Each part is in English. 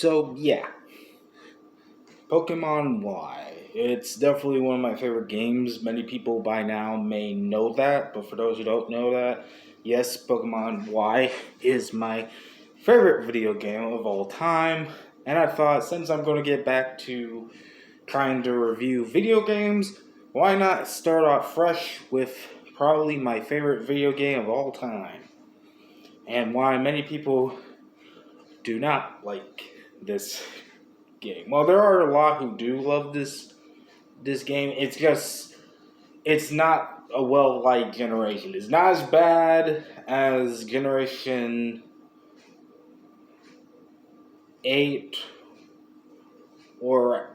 So yeah, Pokemon Y. It's definitely one of my favorite games. Many people by now may know that, but for those who don't know that, yes, Pokemon Y is my favorite video game of all time. And I thought since I'm going to get back to trying to review video games, why not start off fresh with probably my favorite video game of all time? And why many people do not like this game. Well, there are a lot who do love this game. It's not a well liked generation. It's not as bad as Generation 8 or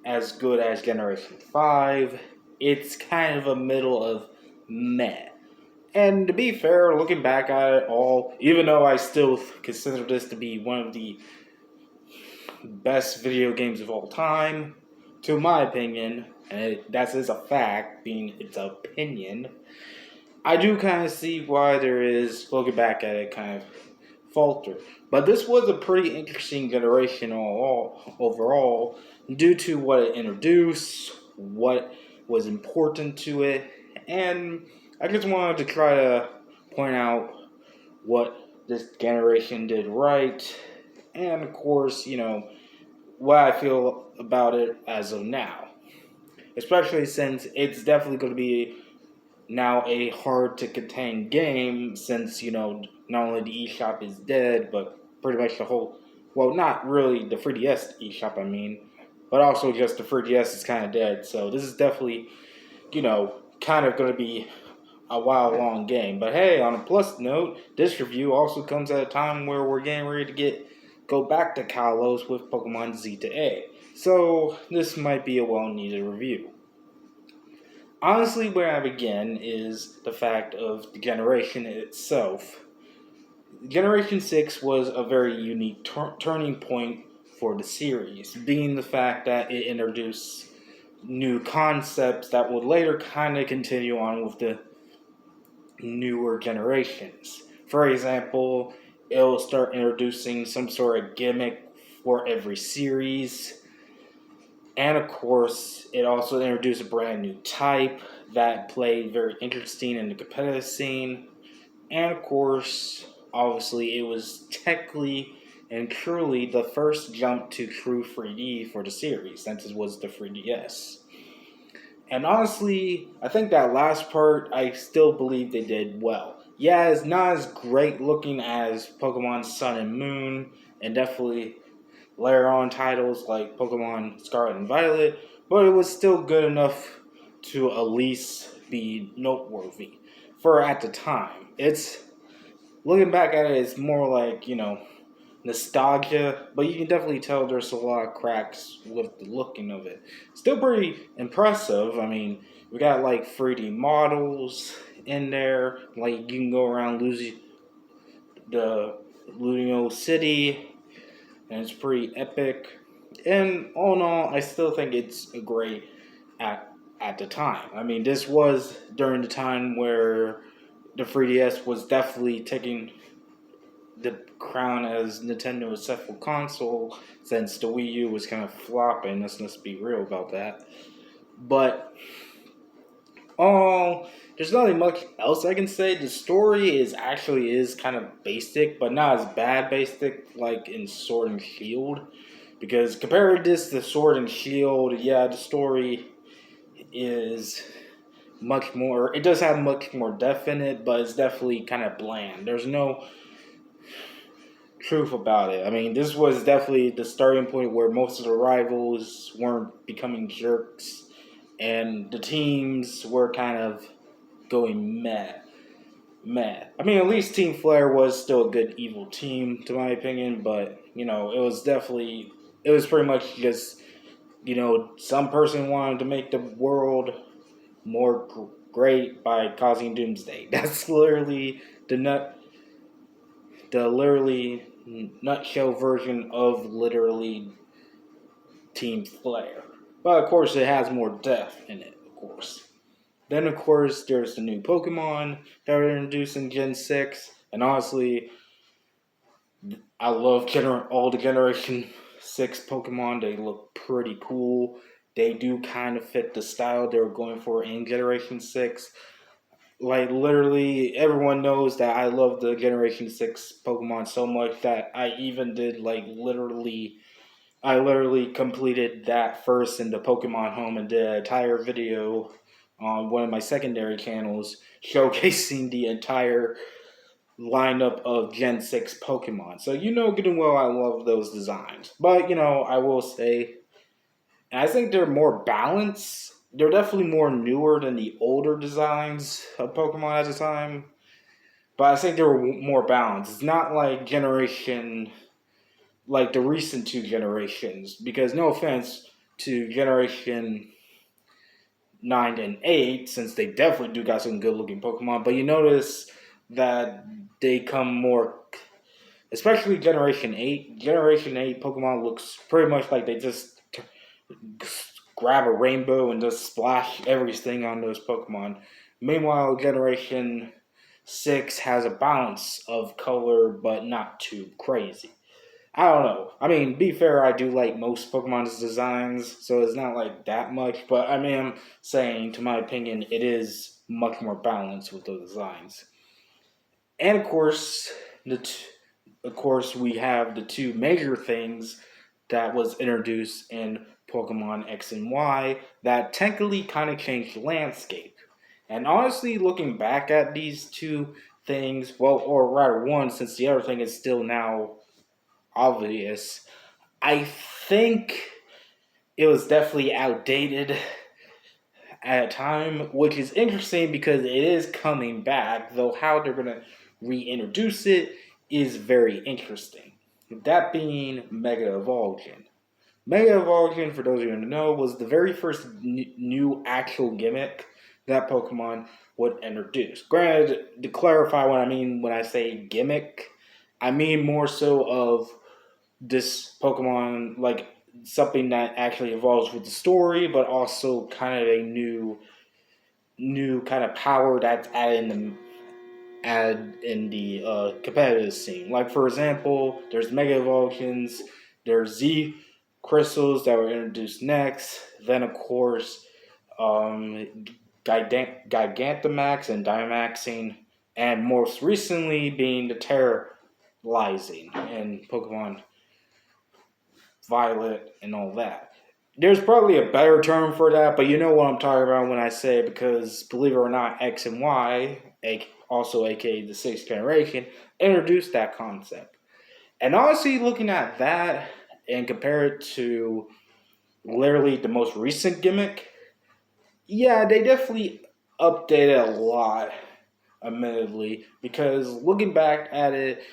as good as Generation 5. It's kind of a middle of meh. And to be fair, looking back at it all, even though I still consider this to be one of the best video games of all time, to my opinion, and that is a fact, being its opinion, I do kind of see why there is, looking back at it, kind of falter. But this was a pretty interesting generation overall, due to what it introduced, what was important to it, and I just wanted to try to point out what this generation did right, and of course, what I feel about it as of now. Especially since it's definitely going to be now a hard to contain game since, not only the eShop is dead, but pretty much the whole, well, not really the 3DS eShop, but also just the 3DS is kind of dead. So this is definitely, kind of going to be a while long game. But hey, on a plus note, this review also comes at a time where we're getting ready to go back to Kalos with Pokemon Z to A. So this might be a well needed review. Honestly, where I begin is the fact of the generation itself. Generation 6 was a very unique turning point for the series, being the fact that it introduced new concepts that would later kind of continue on with the newer generations. For example, it'll start introducing some sort of gimmick for every series. And of course, it also introduced a brand new type that played very interesting in the competitive scene. And of course, obviously, it was technically and truly the first jump to true 3D for the series, since it was the 3DS. And honestly, I think that last part, I still believe they did well. Yeah, it's not as great looking as Pokemon Sun and Moon, and definitely layer on titles like Pokemon Scarlet and Violet, but it was still good enough to at least be noteworthy for at the time. It's looking back at it, it's more like, nostalgia, but you can definitely tell there's a lot of cracks with the looking of it. Still pretty impressive. I mean, we got like 3D models in there, like you can go around the Ludio City, and it's pretty epic. And all in all, I still think it's a great at the time. I mean, this was during the time where the 3DS was definitely taking the crown as Nintendo's successful console, since the Wii U was kind of flopping. Let's be real about that. But there's nothing much else I can say. The story is kind of basic, but not as bad basic like in Sword and Shield. Because compared to this to Sword and Shield, yeah, the story is much more. It does have much more depth in it, but it's definitely kind of bland. There's no truth about it. I mean, this was definitely the starting point where most of the rivals weren't becoming jerks, and the teams were kind of going meh. I mean, at least Team Flare was still a good evil team, to my opinion, but, it was pretty much just, some person wanted to make the world more great by causing doomsday. That's literally the literally nutshell version of literally Team Flare. But of course, it has more depth in it, of course. Then, of course, there's the new Pokemon that were introduced in Gen 6. And honestly, I love all the Generation 6 Pokemon. They look pretty cool. They do kind of fit the style they were going for in Generation 6. Like, literally, everyone knows that I love the Generation 6 Pokemon so much that I even did, like, I literally completed that first in the Pokemon Home and did an entire video on one of my secondary channels showcasing the entire lineup of Gen 6 Pokemon. So you know good and well I love those designs. But I will say I think they're more balanced. They're definitely more newer than the older designs of Pokemon at the time. But I think they were more balanced. It's not like like the recent two generations. Because no offense to Generation 9 and 8, since they definitely do got some good looking Pokemon, but you notice that they come more, especially Generation 8. Generation 8 Pokemon looks pretty much like they just grab a rainbow and just splash everything on those Pokemon. Meanwhile, Generation 6 has a balance of color, but not too crazy. I don't know. I mean, be fair, I do like most Pokemon's designs, so it's not like that much, but I mean, I'm saying, to my opinion, it is much more balanced with those designs. And of course, we have the two major things that was introduced in Pokemon X and Y that technically kind of changed the landscape. And honestly, looking back at these two things, well, or rather one, since the other thing is still now obvious, I think it was definitely outdated at a time, which is interesting because it is coming back, though how they're going to reintroduce it is very interesting. That being Mega Evolution. Mega Evolution, for those of you who don't know, was the very first new actual gimmick that Pokemon would introduce. Granted, to clarify what I mean when I say gimmick, I mean more so of this Pokemon, like something that actually evolves with the story, but also kind of a new kind of power that's added in the competitive scene. Like for example, there's Mega Evolutions, there's Z crystals that were introduced next. Then of course, Gigantamax and Dynamaxing, and most recently being the Terralyzing in Pokemon Violet and all that. There's probably a better term for that, but you know what I'm talking about when I say it, because believe it or not, X and Y, also aka the sixth generation, introduced that concept. And honestly, looking at that and compare it to literally the most recent gimmick, yeah, they definitely updated a lot, admittedly, because looking back at it,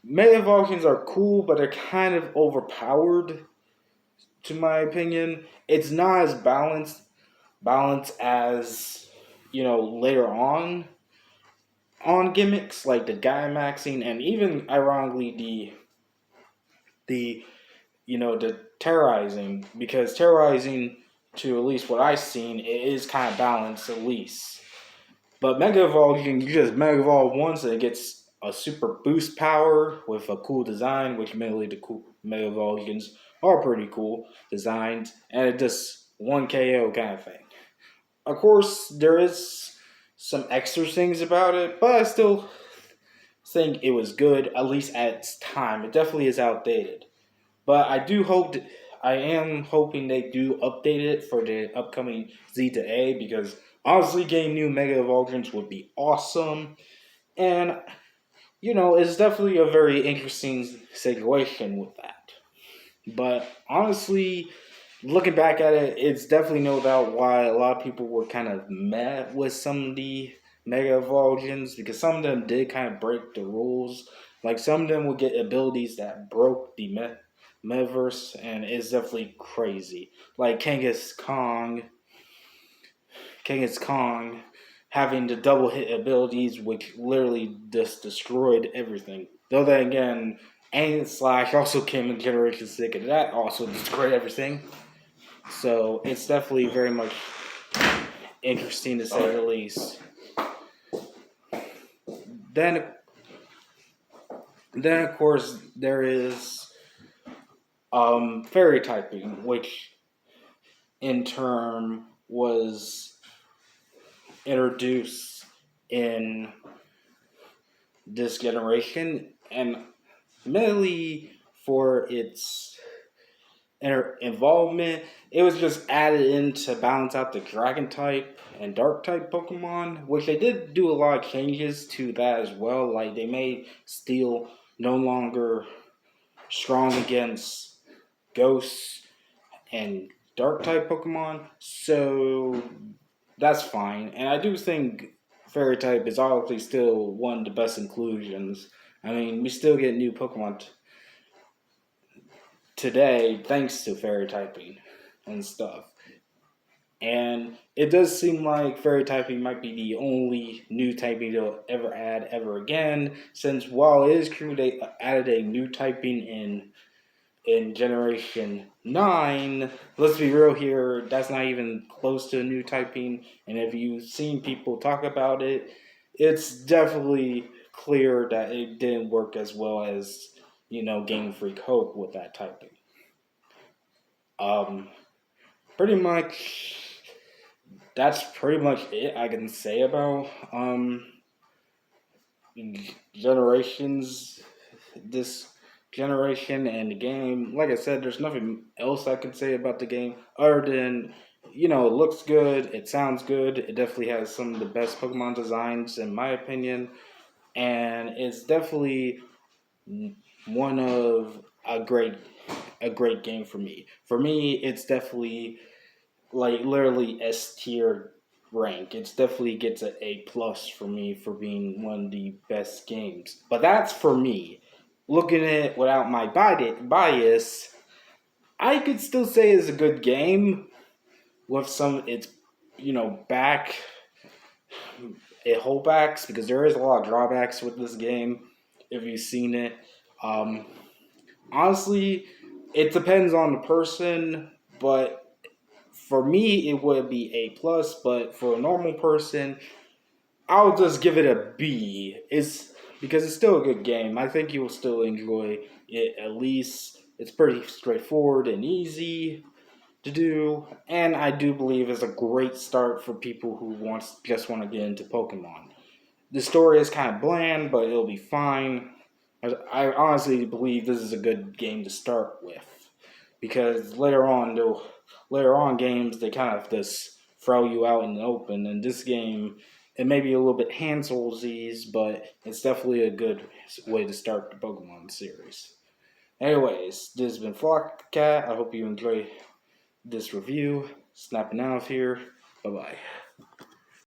Mega Evolutions are cool, but they're kind of overpowered to my opinion. It's not as balanced as later on gimmicks like the Dynamaxing and even ironically the terrorizing, because terrorizing, to at least what I've seen, it is kind of balanced at least. But Mega Evolution, you just Mega Evolve once and it gets a super boost power with a cool design, which mainly the cool Mega Evolutions are pretty cool designs, and it just one KO kind of thing. Of course, there is some extra things about it, but I still think it was good, at least at its time. It definitely is outdated. But I am hoping they do update it for the upcoming Z to A, because honestly, getting new Mega Evolutions would be awesome. And, it's definitely a very interesting situation with that. But honestly, looking back at it, it's definitely no doubt why a lot of people were kind of mad with some of the Mega Evolutions, because some of them did kind of break the rules. Like some of them would get abilities that broke the metaverse, and it's definitely crazy. Like Kangaskhan having the double hit abilities, which literally just destroyed everything. Though then again, and Slash also came in Generation 6, and that also destroyed everything. So it's definitely very much interesting to say the least. Then, Then, of course, there is fairy typing, which in turn was introduced in this generation, and mainly for its involvement, it was just added in to balance out the dragon type and dark type Pokemon, which they did do a lot of changes to that as well. Like they made Steel no longer strong against ghosts and dark type Pokemon, so that's fine. And I do think Fairy type is obviously still one of the best inclusions. I mean, we still get new Pokemon today thanks to Fairy typing and stuff. And it does seem like fairy typing might be the only new typing they'll ever add ever again, since while it is true they added a new typing in Generation 9, let's be real here, that's not even close to a new typing. And if you've seen people talk about it, it's definitely clear that it didn't work as well as, Game Freak hoped with that typing. Um, Pretty much, that's pretty much it I can say about generations this generation and the game. Like I said, there's nothing else I can say about the game other than it looks good, it sounds good, it definitely has some of the best Pokemon designs in my opinion, and it's definitely one of a great game for me. For me, it's definitely like literally S tier rank. It's definitely gets an A plus for me for being one of the best games. But that's for me. Looking at it without my bias, I could still say it's a good game with some its back it holdbacks because there is a lot of drawbacks with this game. If you've seen it, um, honestly, it depends on the person, but for me it would be A plus, but for a normal person, I'll just give it a B. It's because it's still a good game. I think you will still enjoy it at least. It's pretty straightforward and easy to do, and I do believe it's a great start for people who just want to get into Pokemon. The story is kind of bland, but it'll be fine. I honestly believe this is a good game to start with because later on games they kind of just throw you out in the open. And this game, it may be a little bit hand but it's definitely a good way to start the Pokemon series. Anyways, this has been Flockcat. I hope you enjoy this review. Snapping out of here. Bye bye.